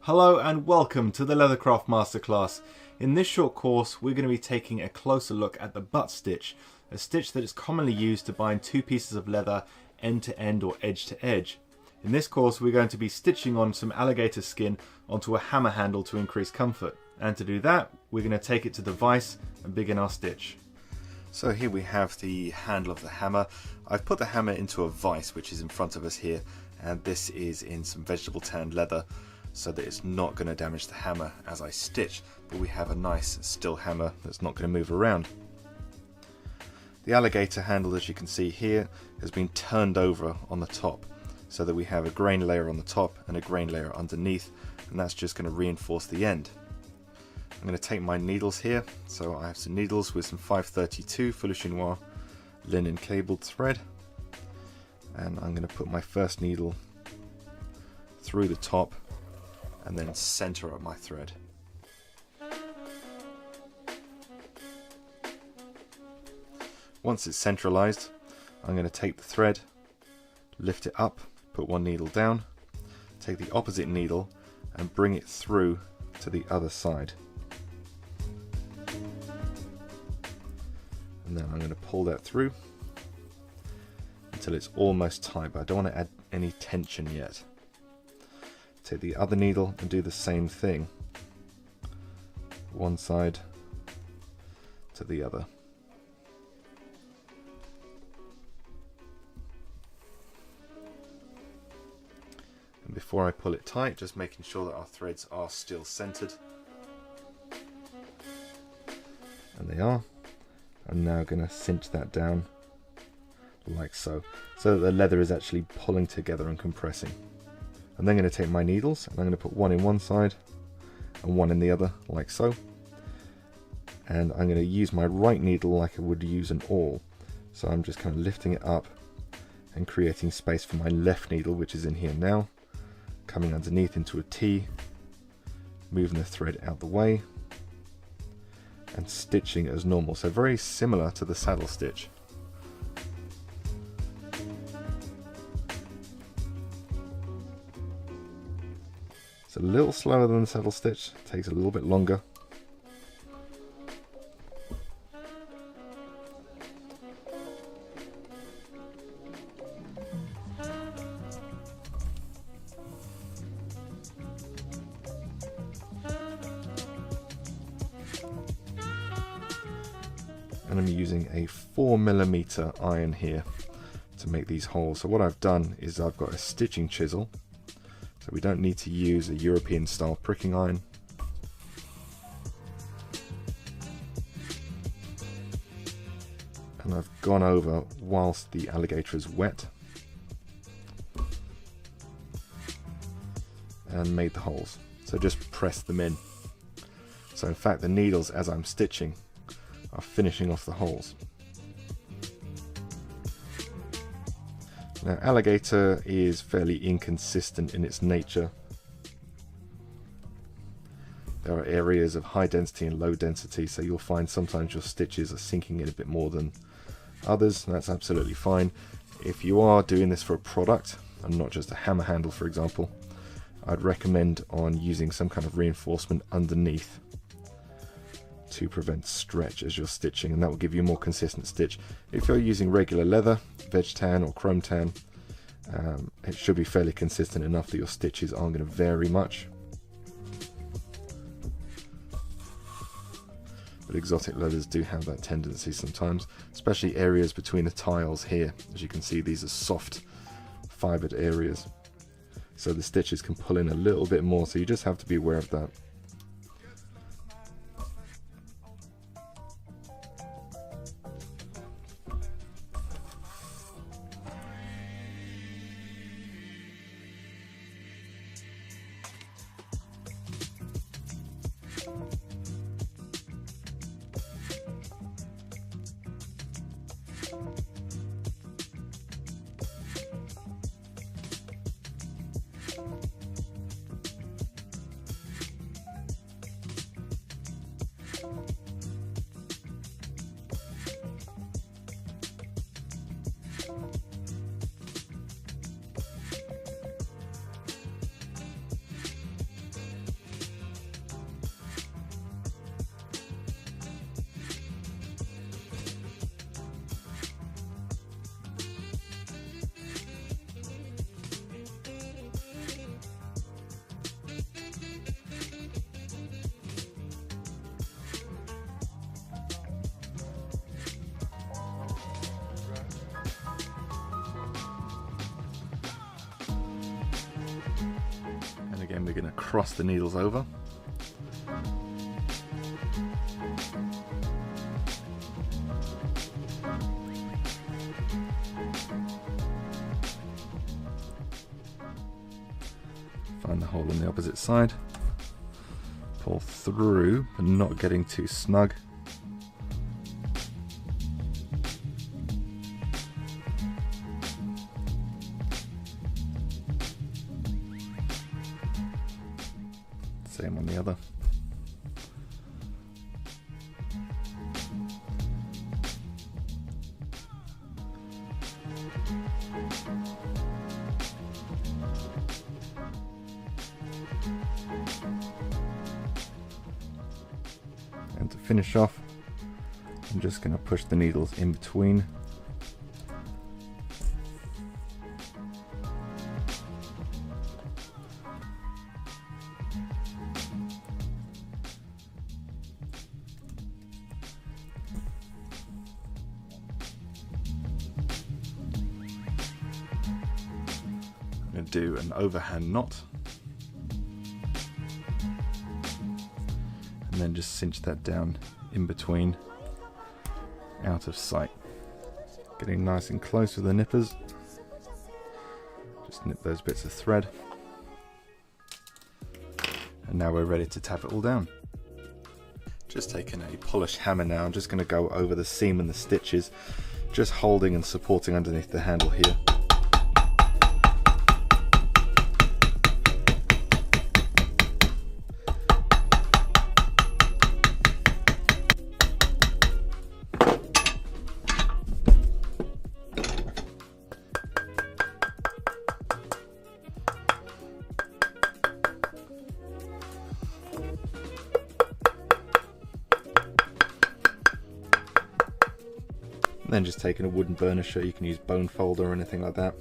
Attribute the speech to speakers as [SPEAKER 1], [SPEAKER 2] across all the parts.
[SPEAKER 1] Hello and welcome to the Leathercraft Masterclass. In this short course we're going to be taking a closer look at the butt stitch, a stitch that is commonly used to bind two pieces of leather end to end or edge to edge. In this course we're going to be stitching on some alligator skin onto a hammer handle to increase comfort. And to do that we're going to take it to the vise and begin our stitch. So here we have the handle of the hammer. I've put the hammer into a vise which is in front of us here, and this is in some vegetable tanned leather so that it's not going to damage the hammer as I stitch, but we have a nice still hammer that's not going to move around. The alligator handle, as you can see here, has been turned over on the top so that we have a grain layer on the top and a grain layer underneath, and that's just going to reinforce the end. I'm going to take my needles here, so I have some needles with some 532 Feuille Chinois linen cabled thread, and I'm going to put my first needle through the top and then center up my thread. Once it's centralized, I'm going to take the thread, lift it up, put one needle down, take the opposite needle and bring it through to the other side. And then I'm going to pull that through until it's almost tight, but I don't want to add any tension yet. Take the other needle and do the same thing, one side to the other. And before I pull it tight, just making sure that our threads are still centered. And they are. I'm now going to cinch that down like so that the leather is actually pulling together and compressing. I'm then going to take my needles and I'm going to put one in one side and one in the other like so, and I'm going to use my right needle like I would use an awl, so I'm just kind of lifting it up and creating space for my left needle, which is in here now, coming underneath into a T, moving the thread out the way and stitching as normal, so very similar to the saddle stitch. It's a little slower than the saddle stitch, takes a little bit longer. And I'm using a 4mm iron here to make these holes. So what I've done is I've got a stitching chisel, so we don't need to use a European style pricking iron. And I've gone over whilst the alligator is wet and made the holes. So just press them in. So in fact the needles, as I'm stitching, are finishing off the holes. Now alligator is fairly inconsistent in its nature. There are areas of high density and low density, so you'll find sometimes your stitches are sinking in a bit more than others, and that's absolutely fine. If you are doing this for a product and not just a hammer handle, for example, I'd recommend on using some kind of reinforcement underneath to prevent stretch as you're stitching, and that will give you a more consistent stitch. If you're using regular leather, veg tan or chrome tan, it should be fairly consistent enough that your stitches aren't going to vary much. But exotic leathers do have that tendency sometimes, especially areas between the tiles here. As you can see, these are soft fibered areas, so the stitches can pull in a little bit more, so you just have to be aware of that. Again, we're going to cross the needles over. Find the hole on the opposite side. Pull through, but not getting too snug. Same on the other. And to finish off, I'm just going to push the needles in between. I'm going to do an overhand knot. And then just cinch that down in between, out of sight. Getting nice and close with the nippers. Just nip those bits of thread. And now we're ready to tap it all down. Just taking a polished hammer now, I'm just going to go over the seam and the stitches, just holding and supporting underneath the handle here. And then just taking a wooden burnisher, you can use bone folder or anything like that,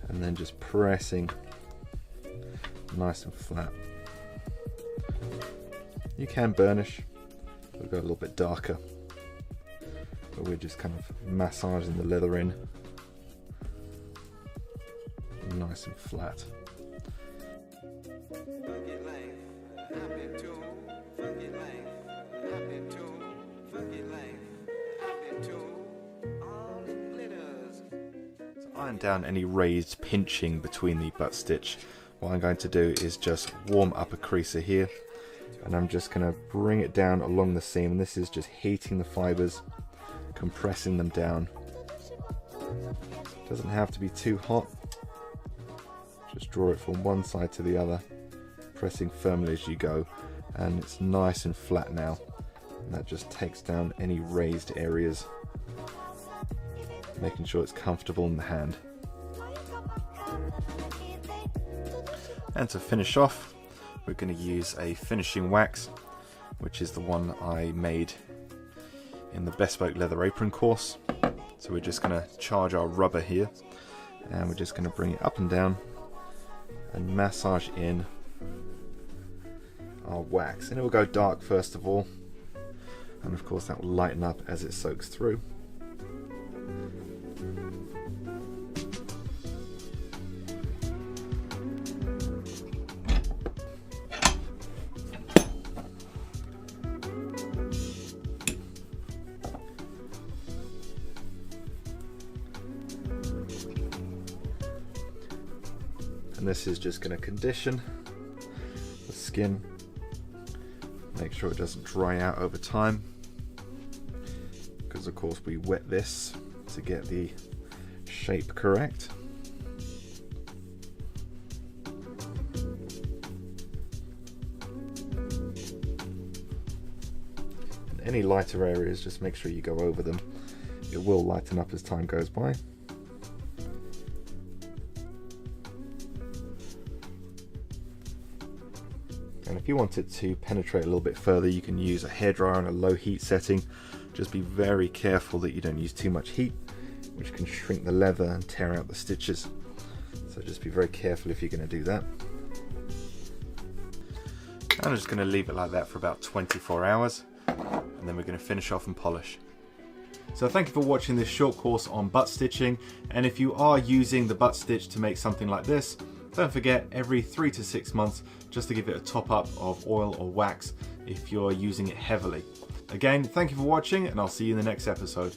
[SPEAKER 1] and then just pressing nice and flat. You can burnish, it'll go a little bit darker, but we're just kind of massaging the leather in nice and flat. Iron down any raised pinching between the butt stitch. What I'm going to do is just warm up a creaser here, and I'm just going to bring it down along the seam, and this is just heating the fibers, compressing them down. Doesn't have to be too hot, just draw it from one side to the other, pressing firmly as you go, and it's nice and flat now, and that just takes down any raised areas, making sure it's comfortable in the hand. And to finish off, we're going to use a finishing wax, which is the one I made in the Bespoke Leather Apron course. So we're just going to charge our rubber here, and we're just going to bring it up and down and massage in our wax. And it will go dark first of all, and of course that will lighten up as it soaks through. And this is just going to condition the skin, make sure it doesn't dry out over time, because of course we wet this to get the shape correct. And any lighter areas, just make sure you go over them. It will lighten up as time goes by. And if you want it to penetrate a little bit further, you can use a hairdryer on a low heat setting. Just be very careful that you don't use too much heat, which can shrink the leather and tear out the stitches. So just be very careful if you're going to do that. I'm just going to leave it like that for about 24 hours, and then we're going to finish off and polish. So thank you for watching this short course on butt stitching, and if you are using the butt stitch to make something like this, Don't forget, every 3 to 6 months, just to give it a top up of oil or wax if you're using it heavily. Again, thank you for watching, and I'll see you in the next episode.